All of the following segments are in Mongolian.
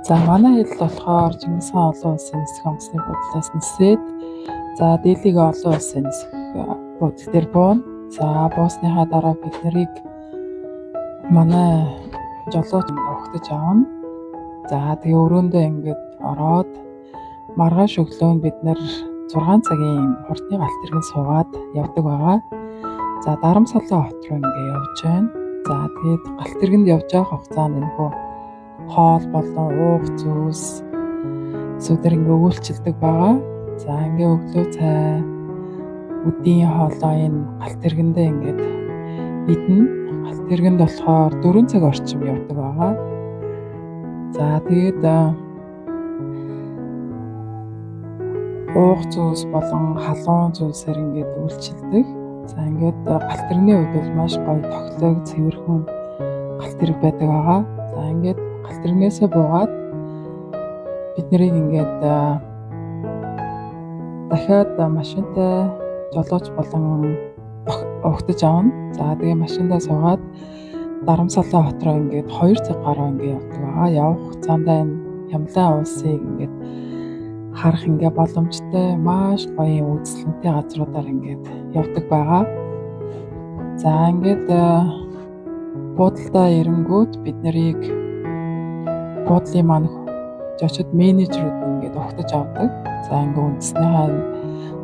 За манай хэл болохоор Чингис хаан олон улсын нисэх онгоцны бодлоос нисээд дийлийг олон улсын нисэх бодол дээр буун. За буусныхаа дараа бид нарыг манай жолооч өгтөж аавна. За тэгээ өрөөндөө ингээд ороод маргааш өглөө бид нар 6 цагийн хурдны галт тэргэн суугаад явдаг байгаа. За Дарамсалаа хот руу ингээд явж байна. За тэгээд галт тэргэнд явж байгаа хугацаанд энэхүү хоол болон уух зүйлс сүдэр ингээ үйлчилдэг байгаа. За ингээ өглөө цай өдийн хоолоо энэ галт тэргэндээ ингээд идэнэ. Галт тэргэнд болохоор 4 цаг орчим явдаг байгаа. За тэгээд уух зүйлс болон халуун зүйлсээр ингээд үйлчилдэг. За ингээд галт тэрэгний үед бол маш гоё тоглог, цэвэрхэн галт тэрэг байдаг байгаа. За ингээд галт тэрэгнээсээ буугаад бид нарыг ингээд дахиад машинтай жолооч болон өгтөж аавна. За тэгээ машиндаа суугаад Дарамсалаа хот руу ингээд 2 цаг гаруй ингээд явдаг байгаа. Явах хугацаанд энэ Хямлын улсыг ингээд харах ингээд боломжтой маш гоё үзэсгэлэнтэй газруудаар ингээд явдаг байгаа. За ингээд буудалдаа ирэнгүүт бид нарыг буудлын маань зочид менежерүүд ингээд өгтөж авдаг. За ингээд үндэснийхээ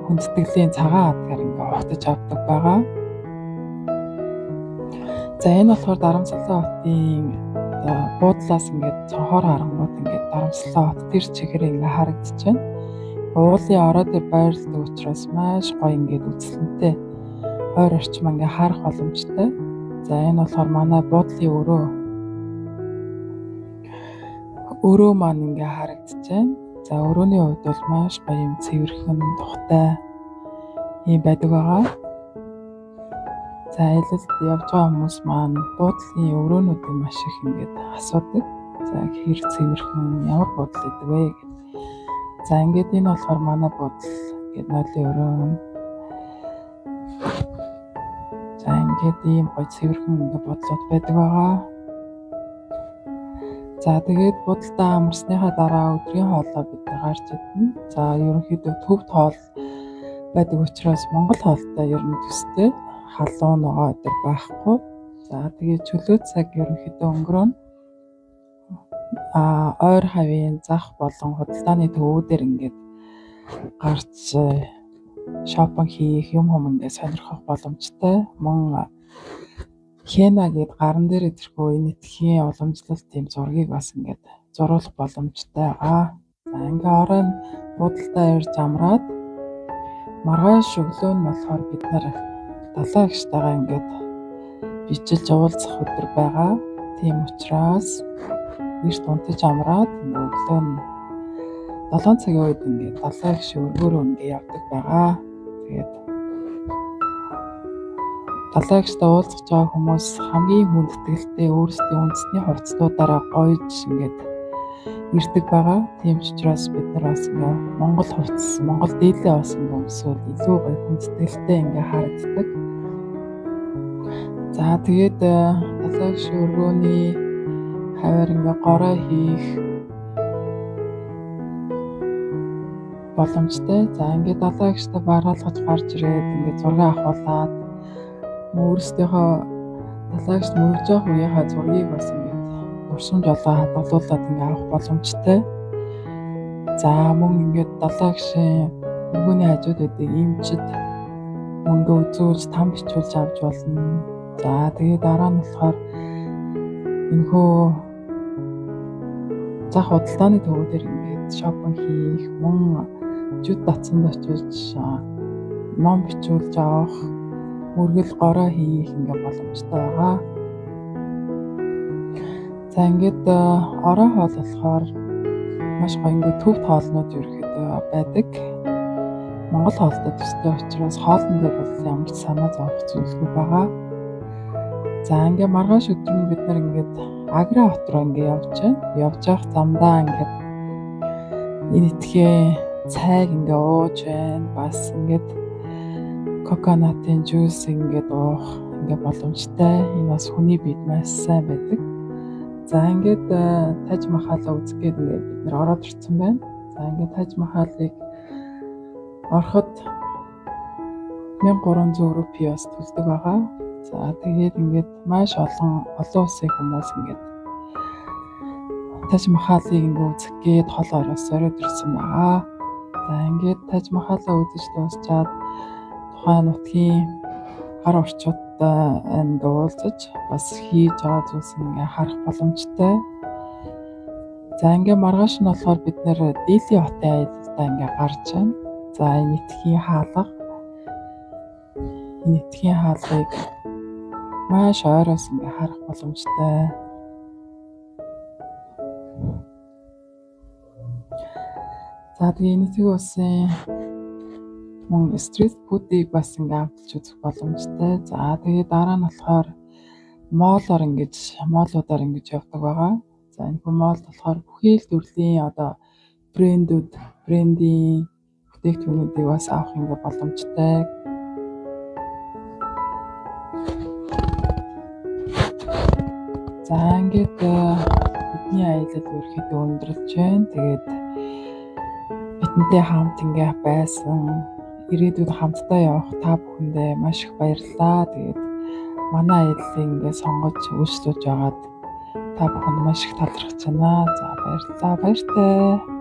хүндэтгэлийн цагаан хадгаар ингээд өгтөж авдаг байгаа. За энэ болохоор Дарамсалаа хотын буудлаас ингээд цонхоор харангууд ингээд Дарамсалаа хот тэр чигээр ингээд харагдаж байна. Уулын ороо дээр байрладаг учраас маш гоё ингээд үзэсгэлэнтэй ойр орчим ингээд харах боломжтой. За энэ болохоор манай буудлын өрөө маань ингээ харагдаж байна. За өрөөний хувьд бол маш гоё юм цэвэрхэн тухтай юм байдаг байгаа. За аялалд явж байгаа хүмүүс маань буудлын өрөөнүүдийг маш их ингээд асуудаг. За хэр цэвэрхэн ямар буудал гэдэг вэ гэдэг. За ингээд энэ болохоор манай буудал гэдэг нойлын өрөөн. За ингээд ийм гоё цэвэрхэн ингээд буудлууд байдаг байгаа. За тэгээд буудалдаа амарсныхаа дараа өдрийн хоолоо бид гарч идэнэ. За ерөнхийдөө төвд хоол байдаг учраас Монгол хоолтой ер нь төстэй халуун ногоо өдөр байхгүй. За тэгээд чөлөө цаг ерөнхийдөө өнгөрөөн ойр хавийн зах болон худалдааны төвүүдээр ингээд гарч шопинг хийх юм ингээд сонирхох боломжтой. Мөн Хена гээд гаран дээр идэхгүй энэ этхийн уламжлалт тийм зургийг бас ингээд зурулах боломжтой байгаа. За ингээ оройн буудалдаа ирж амраад маргааш өглөө нь болохоор бид нар далайн агштайгаа ингээд бижилж уулзах өдөр байгаа. Тийм учраас эрт унтаж амраад өглөө нь 7 цагийн үед ингээд далайн агш өргөөрөө ингээд явдаг байгаа. Тэгээд далайн агштай уулзах байгаа хүмүүс хамгийн хүндэтгэлтэй өөрсдийн үндэсний хувцсуудаараа гоёж ингээд ирдэг байгаа. Тийм ч учраас бид нар бас ингээд Монгол хувцс, Монгол дээлээ бас ингээд өмсвөл илүү гоё хүндэтгэлтэй ингээд харагддаг. За тэгээд далайн агш өргөөний хавар ингээд гороо хийх боломжтой. За ингээд далайн агштай бараалгаж гарч ирээд ингээд зураг авахуулаад өөрсдийнхөө далайн агшд мөрөж явах үеийнхээ зургийг бас ингээд урсамж олуулаад ингээд авах боломжтой. За мөн ингээд далайн агшийн өргөөний хажууд байдаг эмчид мөнгө үзүүлж там бичүүлж авч болно. За тэгээд дараа нь болохоор энэхүү зах худалдааны төвүүдээр ингээд шопинг хийх, мөн жүд татсанд очиж ном бичүүлж авах, мөргөл гороо хийх ингээд боломжтой байгаа. За ингээд орой хоол болохоор маш гоё ингээд төвд хоолнууд ерөөхдөө байдаг. Монгол хоолтой төстэй учраас хоолн дээр бол ямар ч санаа зовох зүйлгүй байгаа. За ингээд маргааш өдөр нь бид нар ингээд Агра хот руу ингээд явж байна. Явж явах замдаа ингээд энэ этхийн цайг ингээд ууж байна. Бас ингээд коконатын жуус ингээд уух ингээд боломжтой. Энэ бас хүний биед маш сайн байдаг. За ингээд Таж Махалаа үзэх гээд ингээд бид нэр ороод ирсэн байна. За ингээд Таж Махалыг ороход 1300 рупиос төлдөг байгаа. За тэгээд ингээд маш олон улсын хүмүүс ингээд Таж Махалыг ингээд үзэх гээд хол ороос ороод ирсэн байгаа. За ингээд Таж Махалаа үзэж дуусчаад тухайн нутгийн гар орчуудтай ингээд уулзаж бас хийж байгаа зүйлс ингээд харах боломжтой. За ингээд маргааш нь болохоор бид нэр Дели хотын аялалдаа ингээд гарч байна. За энэ нэтгийн хаалгыг маш ойроос ингээд харах боломжтой. За тэгээ нэтгийн улсын мөн стрит фудыг бас ингээд авчиж үзэх боломжтой. За тэгээ дараа нь болохоор моолуудаар ингэж явдаг байгаа. За энэ моол болохоор бүхий л төрлийн одоо брендийн бүтээгдэхүүнүүдийг бас авах ингээд боломжтой. За ингээд бидний аялал ерөөхдөө өндөрлөж байна. Тэгээд бидэнтэй хамт ингээд байсан ирээдүйд хамтдаа явах та бүхэндээ маш их баярлалаа. Тэгээд манай аяллыг ингээд сонгож үйлчлүүлж байгаад та бүхэнд маш их талархаж байна. За баярлалаа. Баяртай.